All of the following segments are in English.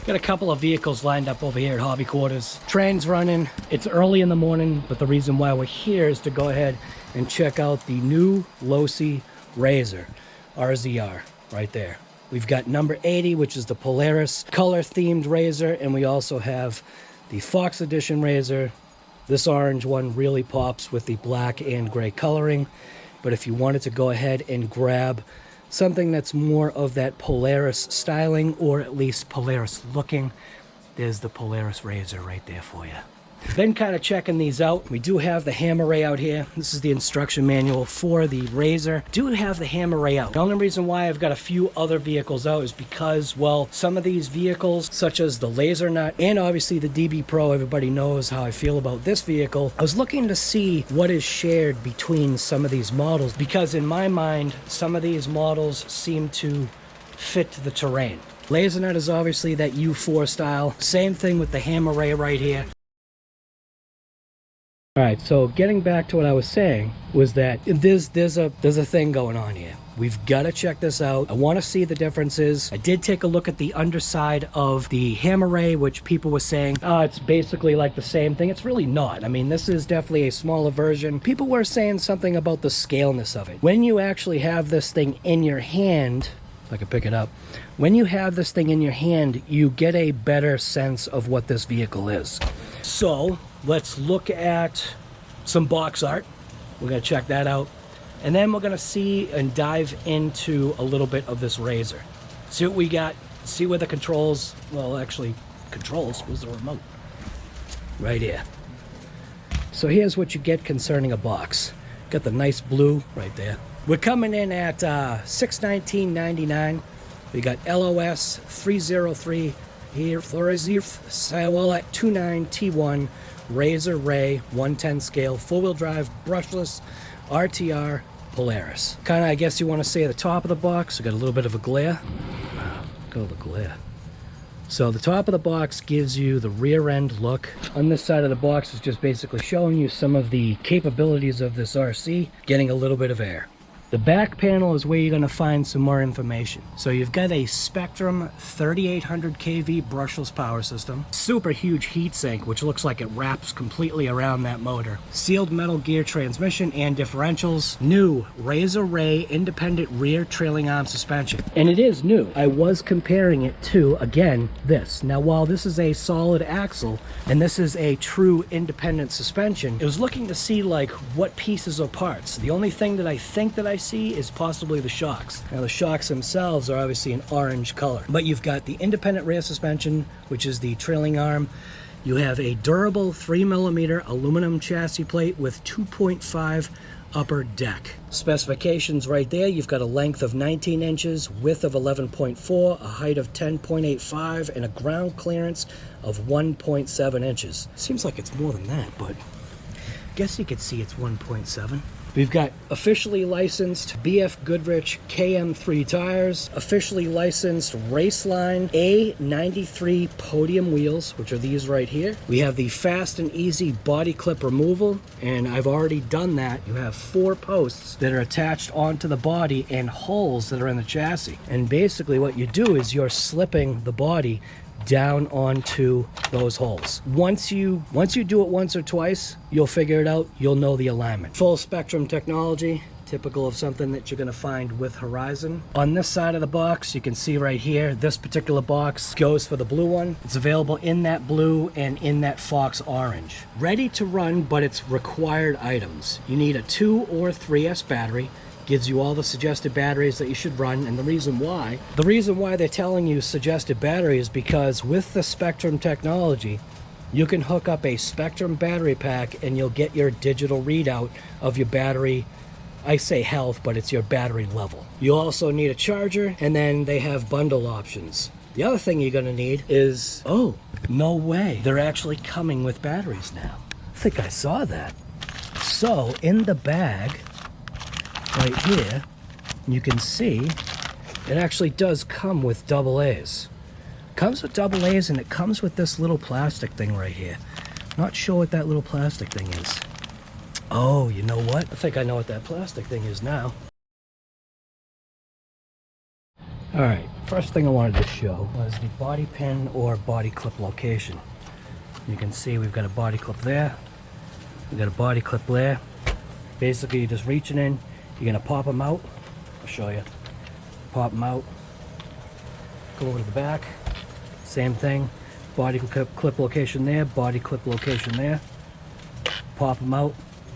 Got a couple of vehicles lined up over here at Hobby Quarters. Train's running. It's early in the morning, but the reason why we're here is to go ahead and check out the new Losi RZR, RZR, right there. We've got number 80, which is the Polaris color-themed RZR, and we also have the Fox Edition RZR. This orange one really pops with the black and gray coloring, but if you wanted to go ahead and grab something that's more of that Polaris styling, or at least Polaris looking, there's the Polaris RZR right there for you. Been kind of checking these out. We do have the hammer ray out here. This is the instruction manual for the RZR. Do have the hammer ray out. The only reason why I've got a few other vehicles out is because, well, some of these vehicles, such as the Laser Nut and obviously the DB Pro, everybody knows how I feel about this vehicle. I was looking to see what is shared between some of these models, because in my mind, some of these models seem to fit the terrain. Laser Nut is obviously that U4 style. Same thing with the hammer ray right here. All right, so getting back to what I was saying was that there's a thing going on here. We've got to check this out. I want to see the differences. I did take a look at the underside of the hammer ray, which people were saying, it's basically like the same thing. It's really not. I mean, this is definitely a smaller version. People were saying something about the scaleness of it. When you actually have this thing in your hand, if I can pick it up, when you have this thing in your hand, you get a better sense of what this vehicle is. So let's look at some box art. We're going to check that out. And then we're going to see and dive into a little bit of this RZR. See what we got. See where the controls, well, actually, controls was the remote. Right here. So here's what you get concerning a box. Got the nice blue right there. We're coming in at $619.99. We got LOS 303 here, Siwala 29 T1 RZR Ray 110 scale, four-wheel drive, brushless, RTR, Polaris. Kind of, I guess you want to say, at the top of the box, we got a little bit of a glare. Go the glare. So the top of the box gives you the rear end look. On this side of the box is just basically showing you some of the capabilities of this RC, getting a little bit of air. The back panel is where you're going to find some more information. So you've got a SPEKTRUM 3800 kV brushless power system, super huge heatsink, which looks like it wraps completely around that motor, sealed metal gear transmission and differentials, new RZR Ray independent rear trailing arm suspension. And it is new. I was comparing it to, again, this. Now, while this is a solid axle and this is a true independent suspension, I was looking to see like what pieces or parts. The only thing that I think that I see is possibly the shocks. Now the shocks themselves are obviously an orange color, but you've got the independent rear suspension, which is the trailing arm. You have a durable 3mm aluminum chassis plate with 2.5 upper deck. Specifications right there, you've got a length of 19 inches, width of 11.4, a height of 10.85, and a ground clearance of 1.7 inches. Seems like it's more than that, but I guess you could see it's 1.7. We've got officially licensed BF Goodrich KM3 tires, officially licensed Raceline A93 podium wheels, which are these right here. We have the fast and easy body clip removal, and I've already done that. You have 4 posts that are attached onto the body and holes that are in the chassis. And basically what you do is you're slipping the body down onto those holes. Once you do it once or twice, you'll figure it out. You'll know the alignment. Full spectrum technology, typical of something that you're going to find with Horizon. On this side of the box, you can see right here, this particular box goes for the blue one. It's available in that blue and in that Fox orange. Ready to run, but it's required items. You need a 2 or 3S battery. Gives you all the suggested batteries that you should run, and the reason why they're telling you suggested battery is because with the SPEKTRUM technology, you can hook up a SPEKTRUM battery pack and you'll get your digital readout of your battery. I say health, but it's your battery level. You also need a charger, and then they have bundle options. The other thing you're going to need is, oh, no way, they're actually coming with batteries now. I think I saw that. So in the bag right here, you can see it actually does come with AA's. Comes with AA's, and it comes with this little plastic thing right here. Not sure what that little plastic thing is. Oh, you know what? I think I know what that plastic thing is now. All right, first thing I wanted to show was the body pin or body clip location. You can see we've got a body clip there. We've got a body clip there. Basically, you're just reaching in. You're going to pop them out. I'll show you. Pop them out. Go over to the back. Same thing. Body clip location there. Body clip location there. Pop them out.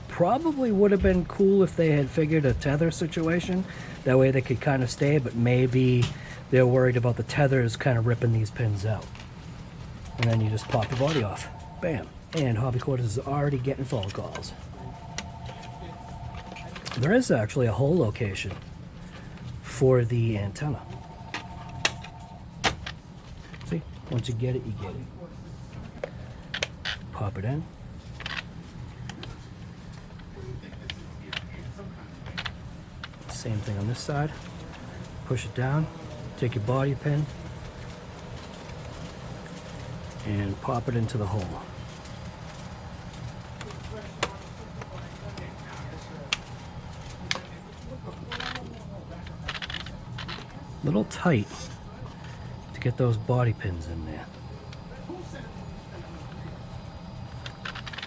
Probably would have been cool if they had figured a tether situation. That way they could kind of stay, but maybe they're worried about the tethers kind of ripping these pins out. And then you just pop the body off. Bam. And Hobby Quarters is already getting phone calls. There is actually a hole location for the antenna. See, once you get it, you get it. Pop it in. Same thing on this side. Push it down. Take your body pin and pop it into the hole. A little tight to get those body pins in there.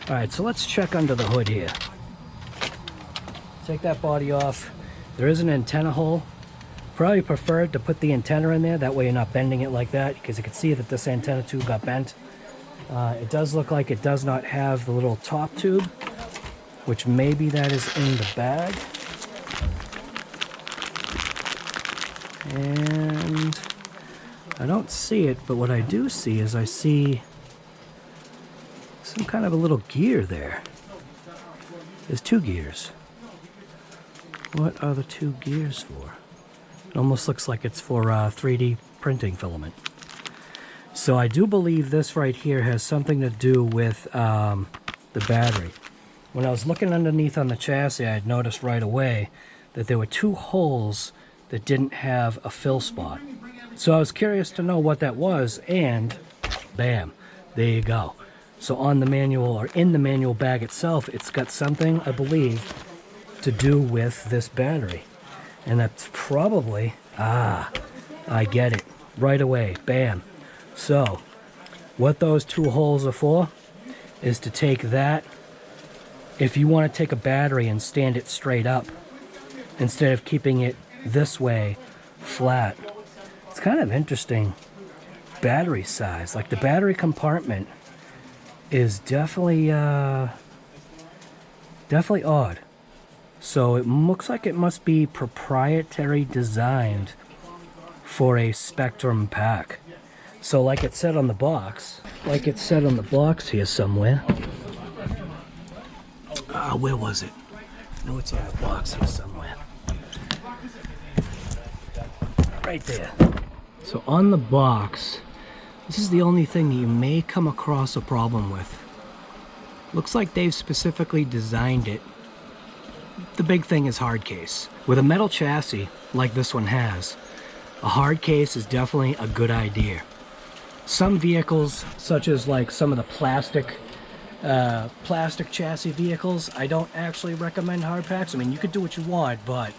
Alright, so let's check under the hood here. Take that body off. There is an antenna hole. Probably preferred to put the antenna in there, that way you're not bending it like that, because you can see that this antenna tube got bent. It does look like it does not have the little top tube, which maybe that is in the bag. And I don't see it, but what I do see is I see some kind of a little gear there. There's two gears. What are the two gears for? It almost looks like it's for 3D printing filament. So I do believe this right here has something to do with the battery. When I was looking underneath on the chassis, I had noticed right away that there were two holes that didn't have a fill spot. So I was curious to know what that was, and bam, there you go. So on the manual, or in the manual bag itself, it's got something, I believe, to do with this battery. And that's probably, I get it right away, bam. So what those two holes are for is to take that, if you want to take a battery and stand it straight up instead of keeping it this way flat. It's kind of interesting battery size. Like the battery compartment is definitely odd. So it looks like it must be proprietary designed for a SPEKTRUM pack. So like it said on the box, here somewhere. Where was it? I know it's on the box here somewhere. Right there. So on the box, this is the only thing that you may come across a problem with. Looks like they've specifically designed it. The big thing is hard case. With a metal chassis like this one has, a hard case is definitely a good idea. Some vehicles, such as like some of the plastic chassis vehicles, I don't actually recommend hard packs. I mean, you could do what you want, but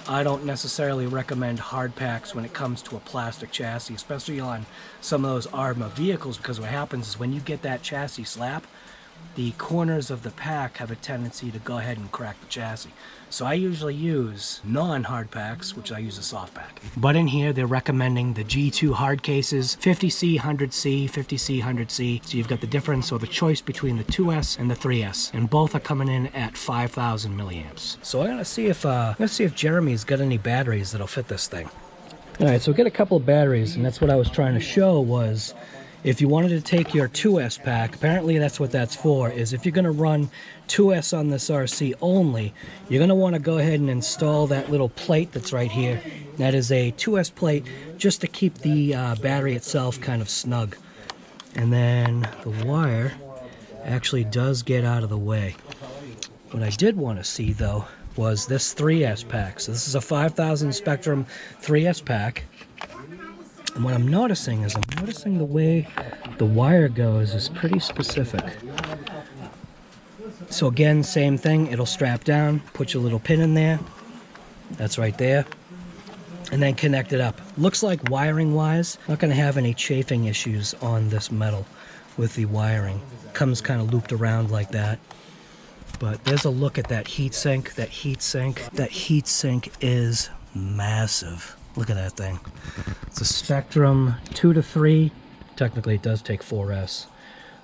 I don't necessarily recommend hard packs when it comes to a plastic chassis, especially on some of those Arrma vehicles, because what happens is when you get that chassis slap, the corners of the pack have a tendency to go ahead and crack the chassis. So I usually use non-hard packs, which I use a soft pack. But in here, they're recommending the G2 hard cases, 50C, 100C, 50C, 100C. So you've got the difference or the choice between the 2S and the 3S, and both are coming in at 5,000 milliamps. So I'm gonna see if Jeremy's got any batteries that'll fit this thing. All right, so we got a couple of batteries, and that's what I was trying to show was, if you wanted to take your 2S pack, apparently that's what that's for, is if you're going to run 2S on this RC only, you're going to want to go ahead and install that little plate that's right here. That is a 2S plate just to keep the battery itself kind of snug. And then the wire actually does get out of the way. What I did want to see though was this 3S pack. So this is a 5,000 SPEKTRUM 3S pack. And what I'm noticing is the way the wire goes is pretty specific. So again, same thing, it'll strap down, put your little pin in there. That's right there. and then connect it up. Looks like wiring wise, not going to have any chafing issues on this metal with the wiring. Comes kind of looped around like that. But there's a look at that heatsink. That heatsink is massive. Look at that thing. It's a SPEKTRUM 2 to 3. Technically it does take 4S.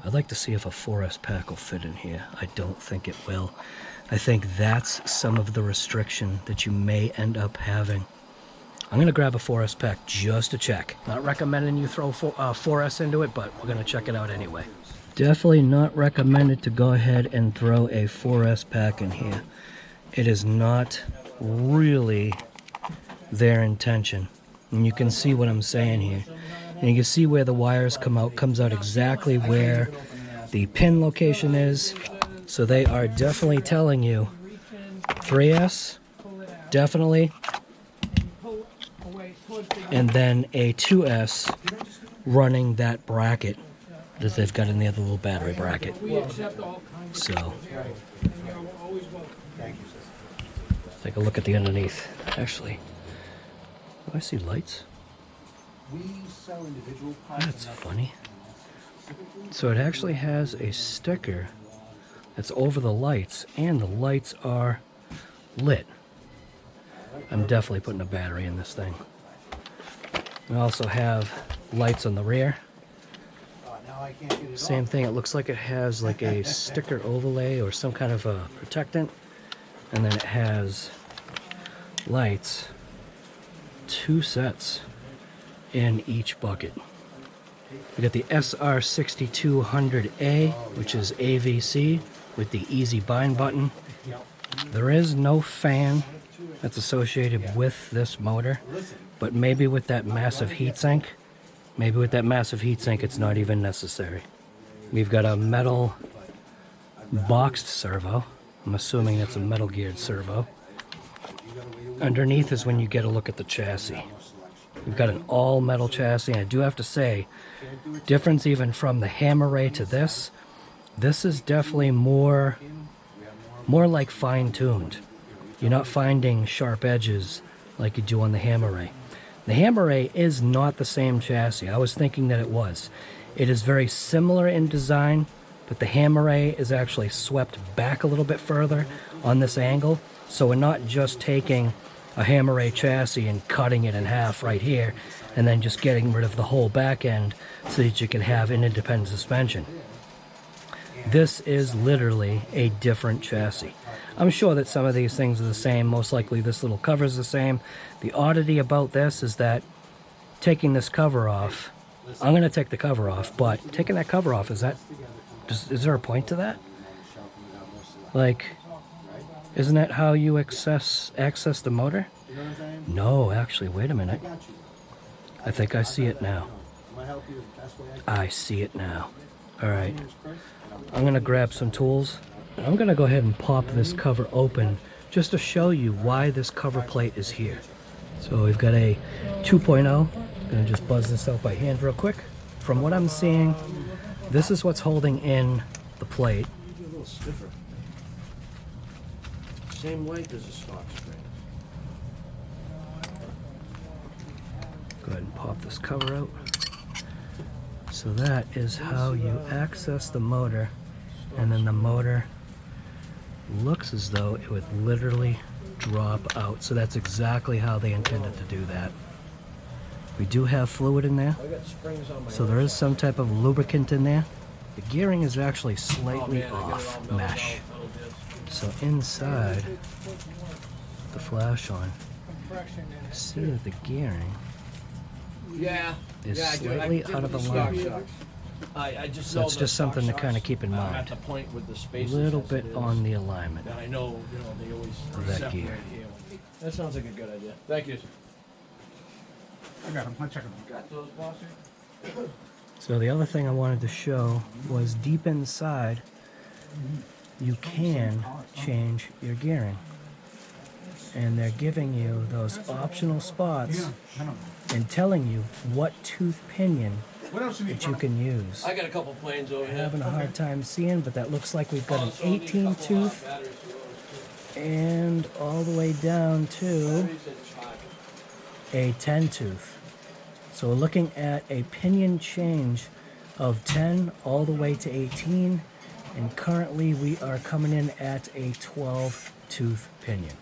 I'd like to see if a 4S pack will fit in here. I don't think it will. I think that's some of the restriction that you may end up having. I'm going to grab a 4S pack just to check. Not recommending you throw 4S into it, but we're going to check it out anyway. Definitely not recommended to go ahead and throw a 4S pack in here. It is not really their intention. And you can see what I'm saying here. And you can see where the wires come out. Comes out exactly where the pin location is. So they are definitely telling you 3S, definitely. And then a 2S running that bracket that they've got in the other little battery bracket. So take a look at the underneath. Actually, do I see lights? That's funny. So it actually has a sticker that's over the lights, and the lights are lit. I'm definitely putting a battery in this thing. We also have lights on the rear. Same thing, it looks like it has like a sticker overlay or some kind of a protectant. And then it has lights, 2 sets in each bucket. We got the SR6200A, which is AVC with the easy bind button. There is no fan that's associated with this motor, but maybe with that massive heatsink, it's not even necessary. We've got a metal boxed servo. I'm assuming that's a metal geared servo. Underneath is when you get a look at the chassis. We've got an all metal chassis, and I do have to say, difference even from the Hammer Ray to this is definitely more like fine-tuned. You're not finding sharp edges like you do on the Hammer Ray. The Hammer Ray is not the same chassis. I was thinking that it was. It is very similar in design, but the Hammer Ray is actually swept back a little bit further on this angle. So we're not just taking a Hammer Ray chassis and cutting it in half right here, and then just getting rid of the whole back end so that you can have an independent suspension. This is literally a different chassis. I'm sure that some of these things are the same. Most likely this little cover is the same. The oddity about this is that taking this cover off, I'm going to take the cover off, but taking that cover off, is there a point to that? Like, isn't that how you access the motor? No, actually, wait a minute. I think I see it now. I see it now. All right. I'm going to grab some tools. I'm going to go ahead and pop this cover open just to show you why this cover plate is here. So we've got a 2.0. I'm going to just buzz this out by hand real quick. From what I'm seeing, this is what's holding in the plate. A little stiffer. Same length as a stock spring. Go ahead and pop this cover out. So that is how you access the motor, and then the motor looks as though it would literally drop out. So that's exactly how they intended to do that. We do have fluid in there, so there is some type of lubricant in there. The gearing is actually slightly off mesh. So inside the flash on, see that the gearing is slightly out of alignment. So it's just something to kind of keep in mind. A little bit on the alignment of that gear. That sounds like a good idea. Thank you. I got him. I'll check him. Got those, bossy? So the other thing I wanted to show was deep inside, you can change your gearing. And they're giving you those optional spots and telling you what tooth pinion that you can use. I got a couple planes over I'm here. having a hard time seeing, but that looks like we've got an 18 tooth and all the way down to a 10 tooth. So we're looking at a pinion change of 10 all the way to 18, and currently we are coming in at a 12 tooth pinion.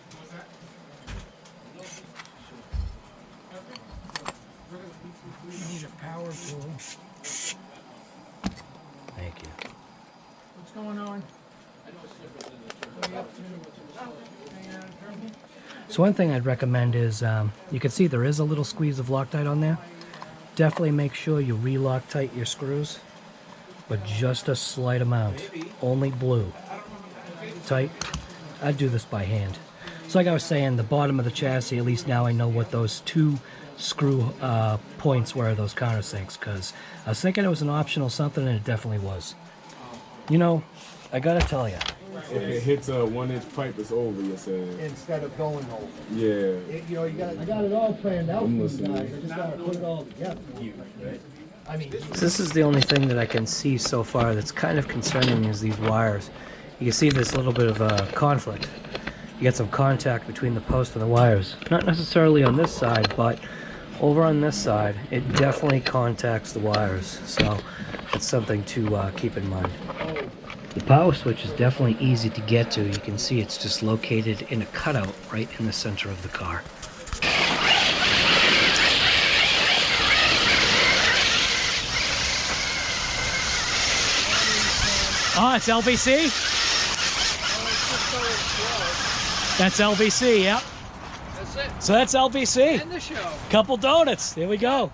You need a power tool. Thank you. What's going on? So one thing I'd recommend is, you can see there is a little squeeze of Loctite on there. Definitely make sure you re-Loctite your screws, but just a slight amount. Only blue. Tight. I'd do this by hand. So like I was saying, the bottom of the chassis, at least now I know what those two screw points were, those countersinks, because I was thinking it was an optional something, and it definitely was. You know, I gotta tell you, If it hits a 1-inch pipe, it's over, you said. Instead of going over. Yeah. You know, I got it all planned out for I'm you listening. guys. I just gotta put it all together. I mean, this is the only thing that I can see so far that's kind of concerning is these wires. You can see there's a little bit of a conflict. You get some contact between the post and the wires. Not necessarily on this side, but over on this side, it definitely contacts the wires. So it's something to keep in mind. The power switch is definitely easy to get to. You can see it's just located in a cutout right in the center of the car. Oh, it's LVC? That's LVC, yep. That's it. So that's LVC. End the show. Couple donuts. There we go.